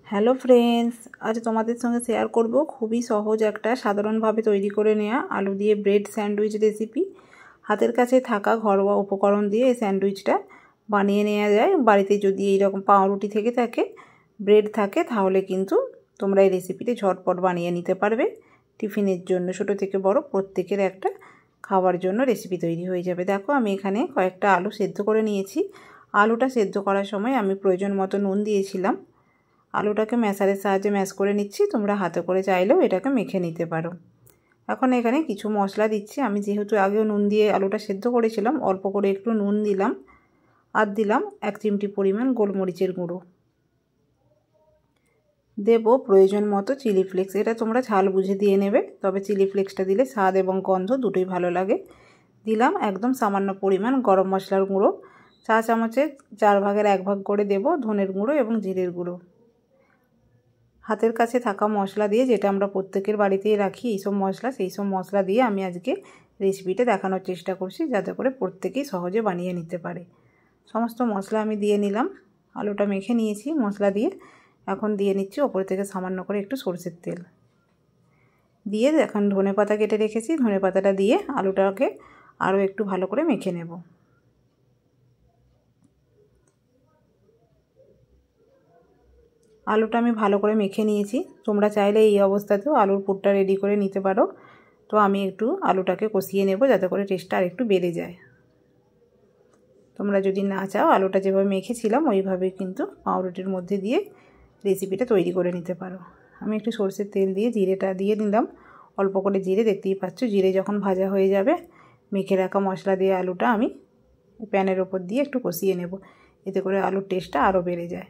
Hello friends, আজ তোমাদের সঙ্গে শেয়ার করব খুবই সহজ একটা সাধারণভাবে তৈরি করে নেওয়া আলু দিয়ে ব্রেড স্যান্ডউইচ রেসিপি। হাতের কাছে থাকা ঘরোয়া উপকরণ দিয়ে এই স্যান্ডউইচটা বানিয়ে নেওয়া যায়। বাড়িতে যদি এইরকম পাউরুটি থেকে থাকে, ব্রেড থাকে, তাহলে কিন্তু তোমরা এই রেসিপিটি ঝটপট বানিয়ে নিতে পারবে। টিফিনের জন্য ছোটো থেকে বড় প্রত্যেকের একটা খাওয়ার জন্য রেসিপি তৈরি হয়ে যাবে। দেখো, আমি এখানে কয়েকটা আলু সেদ্ধ করে নিয়েছি। আলুটা সেদ্ধ করার সময় আমি প্রয়োজন মতো নুন দিয়েছিলাম। আলুটাকে ম্যাশারের সাহায্যে ম্যাশ করে নিচ্ছি। তোমরা হাতে করে চাইলেও এটাকে মেখে নিতে পারো। এখন এখানে কিছু মশলা দিচ্ছি। আমি যেহেতু আগেও নুন দিয়ে আলুটা সেদ্ধ করেছিলাম, অল্প করে একটু নুন দিলাম, আর দিলাম 1 চিমটি পরিমাণ গোলমরিচের গুঁড়ো। দেব প্রয়োজন মতো চিলি ফ্লেক্স। এটা তোমরা ঝাল বুঝে দিয়ে নেবে, তবে চিলি ফ্লেক্সটা দিলে স্বাদ এবং গন্ধ দুটোই ভালো লাগে। দিলাম একদম সামান্য পরিমাণ গরম মশলার গুঁড়ো, চা চামচের 4 ভাগের 1 ভাগ করে দেব ধনের গুঁড়ো এবং জিরের গুঁড়ো। হাতের কাছে থাকা মশলা দিয়ে, যেটা আমরা প্রত্যেকের বাড়িতেই রাখি এইসব মশলা, সেই সব মশলা দিয়ে আমি আজকে রেসিপিটা দেখানোর চেষ্টা করছি, যাতে করে প্রত্যেকেই সহজে বানিয়ে নিতে পারে। সমস্ত মশলা আমি দিয়ে নিলাম। আলুটা মেখে নিয়েছি মশলা দিয়ে। এখন দিয়ে নিচ্ছি ওপর থেকে সামান্য করে একটু সরষের তেল দিয়ে। এখন ধনেপাতা কেটে রেখেছি, ধনেপাতাটা দিয়ে আলুটাকে আরও একটু ভালো করে মেখে নেব। আলুটা আমি ভালো করে মেখে নিয়েছি। তোমরা চাইলে এই অবস্থাতেও আলুর পুরটা রেডি করে নিতে পারো। তো আমি একটু আলুটাকে কষিয়ে নেব, যাতে করে টেস্টটা আর একটু বেড়ে যায়। তোমরা যদি না চাও, আলুটা যেভাবে মেখেছিলাম ওইভাবে কিন্তু পাউরুটির মধ্যে দিয়ে রেসিপিটা তৈরি করে নিতে পারো। আমি একটু সরষের তেল দিয়ে জিরেটা দিয়ে দিলাম, অল্প করে জিরে, দেখতেই পাচ্ছ। জিরে যখন ভাজা হয়ে যাবে, মেখে রাখা মশলা দিয়ে আলুটা আমি প্যানের ওপর দিয়ে একটু কষিয়ে নেব, এতে করে আলুর টেস্টটা আরও বেড়ে যায়।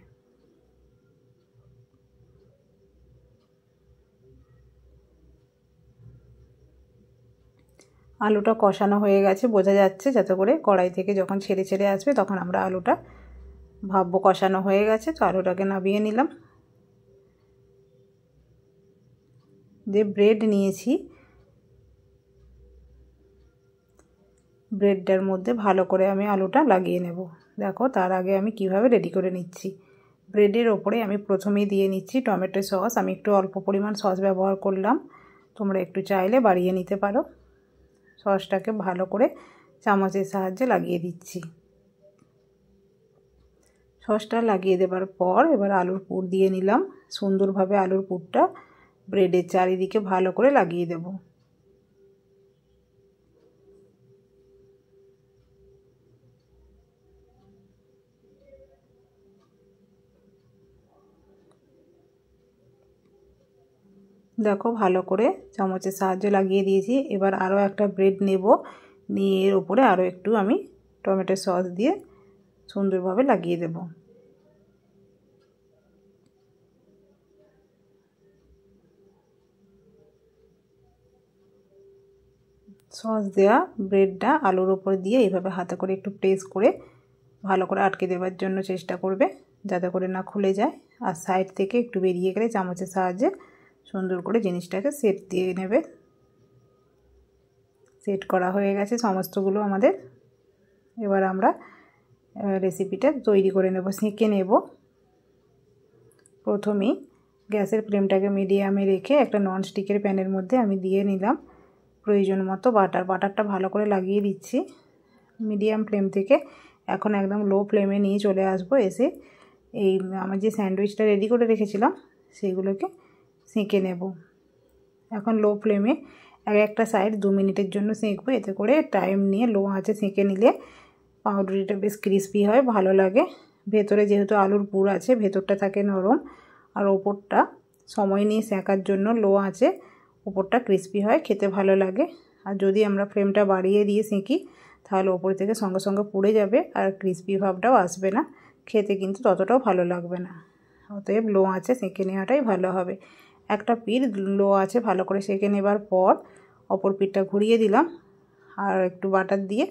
আলুটা কষানো হয়ে গেছে, বোঝা যাচ্ছে, যাতে করে কড়াই থেকে যখন ছেড়ে ছেড়ে আসবে তখন আমরা আলুটা ভাববো কষানো হয়ে গেছে। তো আলুটাকে নামিয়ে নিলাম। যে ব্রেড নিয়েছি, ব্রেডটার মধ্যে ভালো করে আমি আলুটা লাগিয়ে নেব। দেখো, তার আগে আমি কিভাবে রেডি করে নিচ্ছি। ব্রেডের ওপরে আমি প্রথমেই দিয়ে নিচ্ছি টমেটো সস। আমি একটু অল্প পরিমাণ সস ব্যবহার করলাম, তোমরা একটু চাইলে বাড়িয়ে নিতে পারো। সসটাকে ভালো করে চামচের সাহায্যে লাগিয়ে দিচ্ছি। সসটা লাগিয়ে দেওয়ার পর এবার আলুর পুর দিয়ে নিলাম। সুন্দরভাবে আলুর পুরটা ব্রেডের চারিদিকে ভালো করে লাগিয়ে দেব। দেখো, ভালো করে চামচের সাহায্যে লাগিয়ে দিয়েছি। এবার আরও একটা ব্রেড নেব, নিয়ে এর ওপরে আরও একটু আমি টমেটো সস দিয়ে সুন্দরভাবে লাগিয়ে দেব। সস দেওয়া ব্রেডটা আলুর ওপর দিয়ে এইভাবে হাতে করে একটু প্রেস করে ভালো করে আটকে দেওয়ার জন্য চেষ্টা করবে, যাতে করে না খুলে যায়। আর সাইড থেকে একটু বেরিয়ে গেলে চামচের সাহায্যে সুন্দর করে জিনিসটাকে সেট দিয়ে নেবে। সেট করা হয়ে গেছে সমস্তগুলো আমাদের। এবার আমরা রেসিপিটা তৈরি করে নেব, সেঁকে নেব। প্রথমেই গ্যাসের ফ্লেমটাকে মিডিয়ামে রেখে একটা ননস্টিকের প্যানের মধ্যে আমি দিয়ে নিলাম প্রয়োজন মতো বাটারটা ভালো করে লাগিয়ে দিচ্ছি। মিডিয়াম ফ্লেম থেকে এখন একদম লো ফ্লেমে নিয়ে চলে আসবো। এসে এই আমার যে স্যান্ডউইচটা রেডি করে রেখেছিলাম সেগুলোকে সেঁকে নেব। এখন লো ফ্লেমে একটা সাইড 2 মিনিটের জন্য সেঁকবো। এতে করে টাইম নিয়ে লো আঁচে সেঁকে নিলে পাউরুটিটা বেশ ক্রিস্পি হয়, ভালো লাগে। ভেতরে যেহেতু আলুর পুর আছে, ভেতরটা থাকে নরম, আর ওপরটা সময় নিয়ে সেঁকার জন্য লো আঁচে ওপরটা ক্রিস্পি হয়, খেতে ভালো লাগে। আর যদি আমরা ফ্লেমটা বাড়িয়ে দিয়ে সেঁকি, তাহলে ওপর থেকে সঙ্গে সঙ্গে পুড়ে যাবে আর ক্রিস্পি ভাবটাও আসবে না, খেতে কিন্তু ততটাও ভালো লাগবে না। অতএব লো আঁচে সেঁকে নেওয়াটাই ভালো হবে। একটা পিঠ লো আঁচে ভালো করে সেঁকে নেবার পর অপর পিঠটা ঘুরিয়ে দিলাম, আর একটু বাটার দিয়ে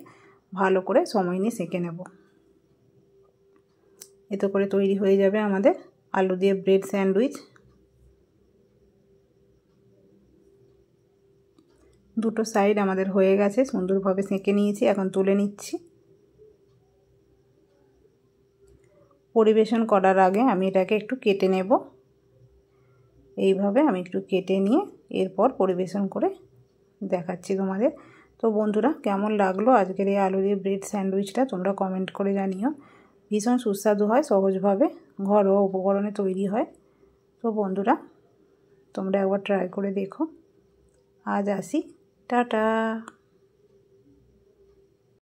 ভালো করে সময় নিয়ে সেঁকে নেব। এতে করে তৈরি হয়ে যাবে আমাদের আলু দিয়ে ব্রেড স্যান্ডউইচ। দুটো সাইড আমাদের হয়ে গেছে, সুন্দরভাবে সেঁকে নিয়েছি। এখন তুলে নিচ্ছি। পরিবেশন করার আগে আমি এটাকে একটু কেটে নেব। এইভাবে আমি একটু কেটে নিয়ে এরপর পরিবেশন করে দেখাচ্ছি তোমাদের। তো বন্ধুরা, কেমন লাগলো আজকের এই আলু দিয়ে ব্রেড স্যান্ডউইচটা তোমরা কমেন্ট করে জানিও। ভীষণ সুস্বাদু হয়, সহজভাবে ঘরোয়া উপকরণে তৈরি হয়। তো বন্ধুরা, তোমরা একবার ট্রাই করে দেখো। আজ আসি, টাটা।